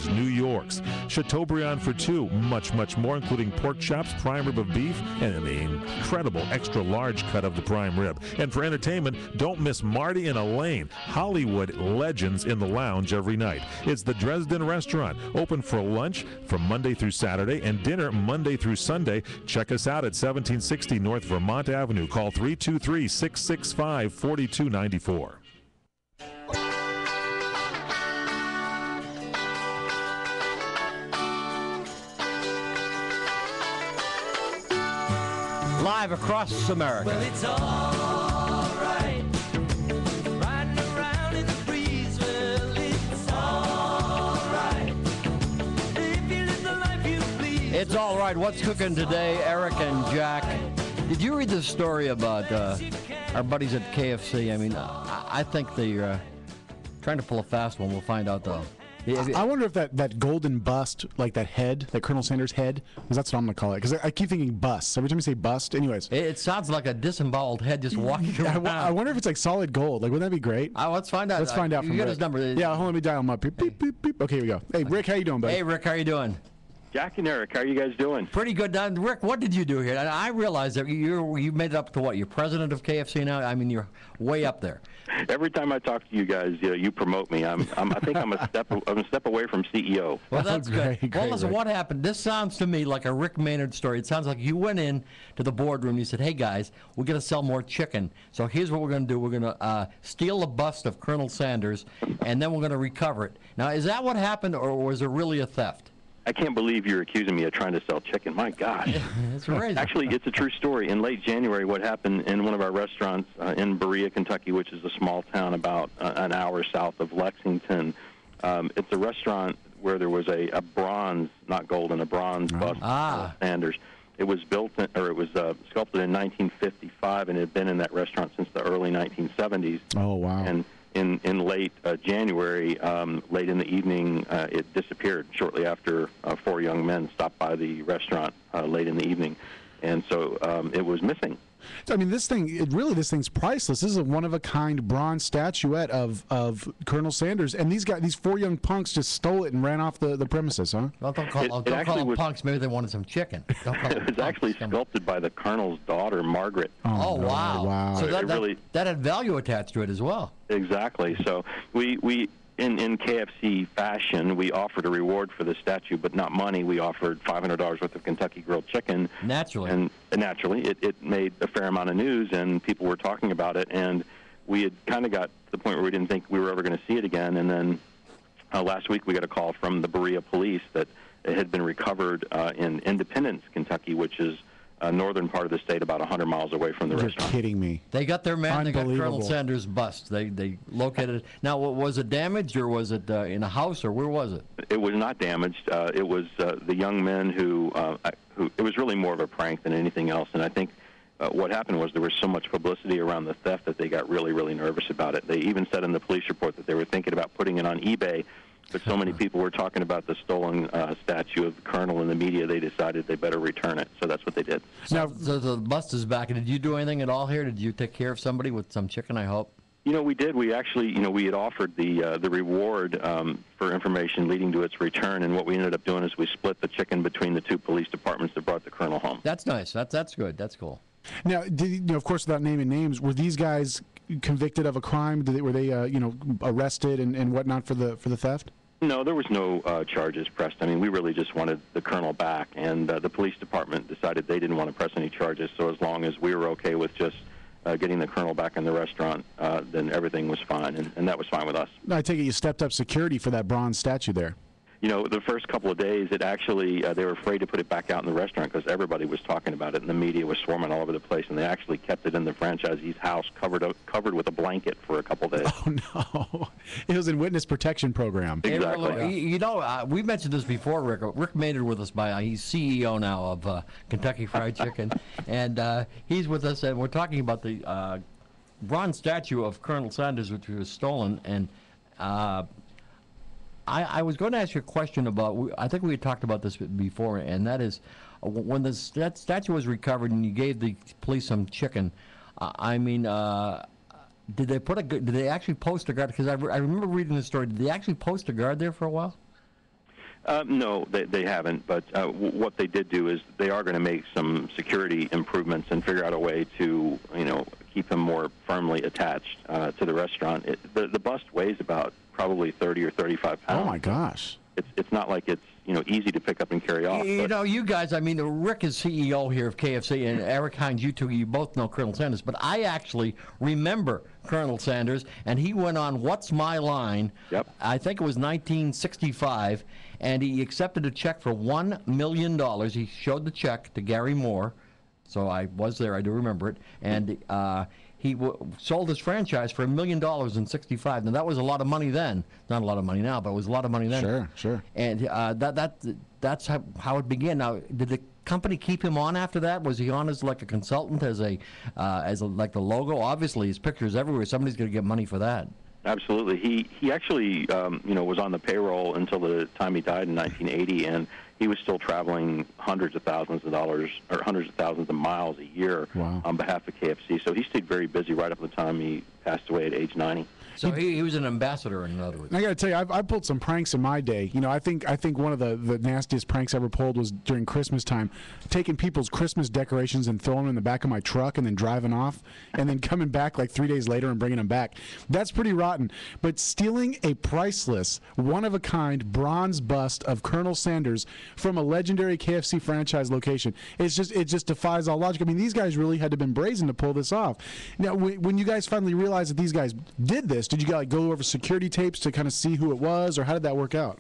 Ribs, New Yorks, Chateaubriand for two, much more, including pork chops, prime rib of beef, and the incredible extra large cut of the prime rib. And for entertainment, don't miss Marty and Elaine, Hollywood legends in the lounge every night. It's the Dresden Restaurant, open for lunch from Monday through Saturday and dinner Monday through Sunday. Check us out at 1760 North Vermont Avenue. Call 323-665-4294. Live across America. Well, it's all right. Riding around in the breeze. Well, it's all right. If you live the life you please. It's all right. What's cooking today, Eric and Jack? Did you read the story about our buddies at KFC? I mean, I think they're trying to pull a fast one. We'll find out, though. I wonder if that golden bust, like that head, that Colonel Sanders head, because that's what I'm going to call it. Because I keep thinking bust. Every time you say bust, anyways. It sounds like a disemboweled head just walking around. I wonder if it's like solid gold. Like, wouldn't that be great? Let's find out. Let's find out you from got Rick. his number. Yeah, hold on, let me dial him up. Beep, beep, beep, beep. Okay, here we go. Hey, Rick, how you doing, buddy? Hey, Rick, how you doing? Jack and Eric, how are you guys doing? Pretty good. Now, Rick, what did you do here? And I realize that you made it up to what? You're president of KFC now? I mean, you're way up there. Every time I talk to you guys, you promote me. I think I'm a step away from CEO. Well, that's good. Great, Well, listen, Rick. what happened? This sounds to me like a Rick Maynard story. It sounds like you went in to the boardroom and you said, hey, guys, we're going to sell more chicken. So here's what we're going to do. We're going to steal a bust of Colonel Sanders, and then we're going to recover it. Now, is that what happened, or was it really a theft? I can't believe you're accusing me of trying to sell chicken. My gosh. That's crazy. Actually, it's a true story. In late January, what happened in one of our restaurants in Berea, Kentucky, which is a small town about an hour south of Lexington, it's a restaurant where there was a bronze, not golden, a bronze bust of Sanders. It was sculpted in 1955, and it had been in that restaurant since the early 1970s. Oh, wow. And in late January, late in the evening, it disappeared shortly after four young men stopped by the restaurant late in the evening. And so it was missing. I mean, this thing's priceless. This is a one-of-a-kind bronze statuette of Colonel Sanders, and these four young punks just stole it and ran off the premises, huh? Well, don't call them punks. Maybe they wanted some chicken. Don't call them It was actually sculpted by the Colonel's daughter, Margaret. Oh, no, wow. wow. So It that had value attached to it as well. Exactly. So we in KFC fashion, we offered a reward for the statue, but not money. We offered $500 worth of Kentucky grilled chicken. Naturally. And naturally, it made a fair amount of news, and people were talking about it. And we had kind of got to the point where we didn't think we were ever going to see it again. And then last week we got a call from the Berea police that it had been recovered in Independence, Kentucky, which is a northern part of the state, about 100 miles away from the You're restaurant. kidding me. They got their man. They got Colonel Unbelievable. Sanders' bust. They located it. Now, was it damaged, or was it in a house, or where was it? It was not damaged. It was the young men who it was really more of a prank than anything else. And I think what happened was there was so much publicity around the theft that they got really, really nervous about it. They even said in the police report that they were thinking about putting it on eBay, but so many people were talking about the stolen statue of the Colonel in the media, they decided they better return it. So that's what they did. So the bust is back. Did you do anything at all here? Did you take care of somebody with some chicken, I hope? We did. We actually, we had offered the reward for information leading to its return, and what we ended up doing is we split the chicken between the two police departments that brought the Colonel home. That's nice. That's good. That's cool. Now, of course, without naming names, were these guys convicted of a crime? Were they arrested and whatnot for the theft? No, there was no charges pressed. I mean, we really just wanted the Colonel back, and the police department decided they didn't want to press any charges, so as long as we were okay with just getting the Colonel back in the restaurant, then everything was fine, and that was fine with us. I take it you stepped up security for that bronze statue there. The first couple of days, it actually, they were afraid to put it back out in the restaurant because everybody was talking about it, and the media was swarming all over the place, and they actually kept it in the franchisee's house covered with a blanket for a couple days. Oh, no. It was in witness protection program. Exactly. We mentioned this before, Rick. Rick Maynard with us he's CEO now of Kentucky Fried Chicken, and he's with us, and we're talking about the bronze statue of Colonel Sanders, which was stolen, and I was going to ask you a question about, I think we had talked about this before, and that is, when that statue was recovered and you gave the police some chicken, did they actually post a guard? Because I remember reading the story. Did they actually post a guard there for a while? No, they haven't. But what they did do is they are going to make some security improvements and figure out a way to, keep him more firmly attached to the restaurant. The bust weighs about probably 30 or 35 pounds. Oh my gosh! It's not like it's easy to pick up and carry off. You guys, Rick is CEO here of KFC, and Eric Hines, you both know Colonel Sanders, but I actually remember Colonel Sanders, and he went on What's My Line, Yep. I think it was 1965, and he accepted a check for $1 million. He showed the check to Gary Moore, so I was there, I do remember it, and he sold his franchise for $1 million in '65. Now that was a lot of money then. Not a lot of money now, but it was a lot of money then. Sure. And that's how it began. Now, did the company keep him on after that? Was he on as like a consultant, as like the logo? Obviously, his picture's everywhere. Somebody's going to get money for that. Absolutely. He actually was on the payroll until the time he died in 1980, and he was still traveling hundreds of thousands of dollars or hundreds of thousands of miles a year on behalf of KFC. So he stayed very busy right up to the time he passed away at age 90. So he was an ambassador, in other words. I got to tell you, I pulled some pranks in my day. I think one of the nastiest pranks I ever pulled was during Christmas time, taking people's Christmas decorations and throwing them in the back of my truck and then driving off, and then coming back like 3 days later and bringing them back. That's pretty rotten. But stealing a priceless, one-of-a-kind bronze bust of Colonel Sanders from a legendary KFC franchise location, it just defies all logic. I mean, these guys really had to have been brazen to pull this off. Now, when you guys finally realized that these guys did this, did you guys go over security tapes to kind of see who it was, or how did that work out?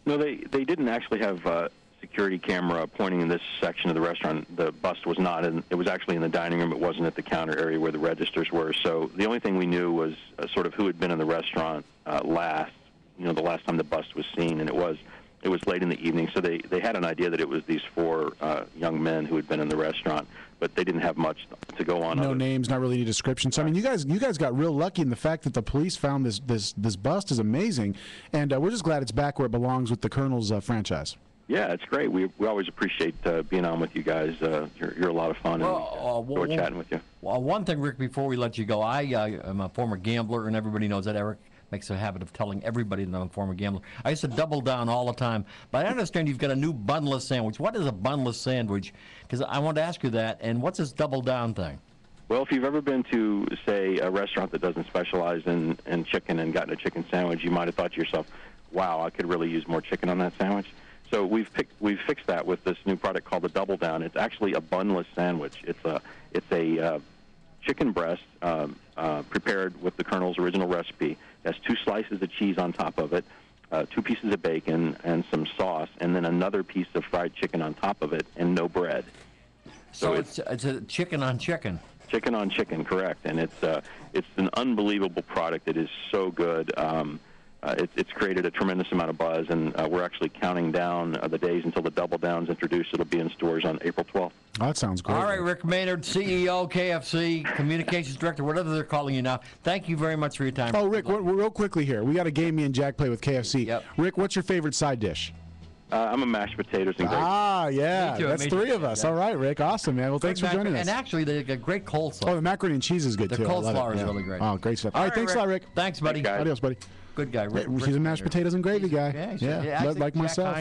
No, they didn't actually have a security camera pointing in this section of the restaurant. The bust was not, it was actually in the dining room. It wasn't at the counter area where the registers were. So the only thing we knew was sort of who had been in the restaurant last, the last time the bust was seen, and it was late in the evening. So they had an idea that it was these four young men who had been in the restaurant, but they didn't have much to go on. No names, not really any description. So I mean, you guys got real lucky in the fact that the police found this bust is amazing, and we're just glad it's back where it belongs with the Colonel's franchise. Yeah, it's great. We always appreciate being on with you guys. You're a lot of fun, and enjoy chatting with you. Well, one thing, Rick, before we let you go, I am a former gambler, and everybody knows that. Eric makes a habit of telling everybody that I'm a former gambler. I used to double down all the time, but I understand you've got a new bunless sandwich. What is a bunless sandwich? Because I want to ask you that, and what's this double down thing? Well, if you've ever been to, say, a restaurant that doesn't specialize in chicken and gotten a chicken sandwich, you might have thought to yourself, wow, I could really use more chicken on that sandwich. So we've fixed that with this new product called the Double Down. It's actually a bunless sandwich. It's a chicken breast prepared with the Colonel's original recipe. It has 2 slices of cheese on top of it, 2 pieces of bacon, and some sauce, and then another piece of fried chicken on top of it, and no bread. So it's a chicken on chicken. Chicken on chicken, correct. And it's an unbelievable product. It is so good. It's created a tremendous amount of buzz, and we're actually counting down the days until the Double Down's introduced. It'll be in stores on April 12th. Oh, that sounds great. All right, Rick Maynard, CEO, KFC, Communications Director, whatever they're calling you now. Thank you very much for your time. Oh, Rick, real quickly here. We got a game me and Jack play with KFC. Yep. Rick, what's your favorite side dish? I'm a mashed potatoes and gravy. Ah, yeah. Me too, That's me 3 too. of us. Yeah. All right, Rick. Awesome, man. Well, thanks for joining us. And actually, they got great coleslaw. Oh, the macaroni and cheese is good, The too. I love coleslaw it. is Yeah. really great. Oh, great stuff. All right, thanks a lot, Rick. Thanks, buddy. Thanks, guys. Adios, buddy. Good guy. Rick He's a mashed potatoes and gravy guy. Yeah, Yeah, like myself.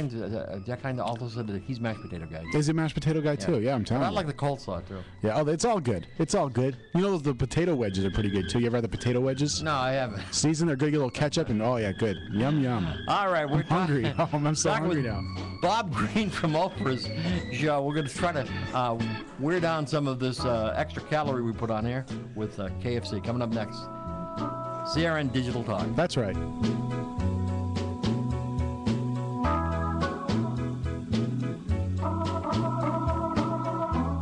Jack Hines also said that he's mashed potato guy. Is he a mashed potato guy, too? Yeah, I'm telling I you. like the coleslaw, too. Yeah, oh, it's all good. It's all good. You know, the potato wedges are pretty good, too. You ever had the potato wedges? No, I haven't. Seasoned, they're good. Get a little ketchup, and oh, yeah, good. Yum, yum. All right, we're Hungry. Oh, I'm so talking hungry with now. Bob Green from Oprah's show. We're going to try to wear down some of this extra calorie we put on here with KFC. Coming up next, CRN Digital Talk. That's right.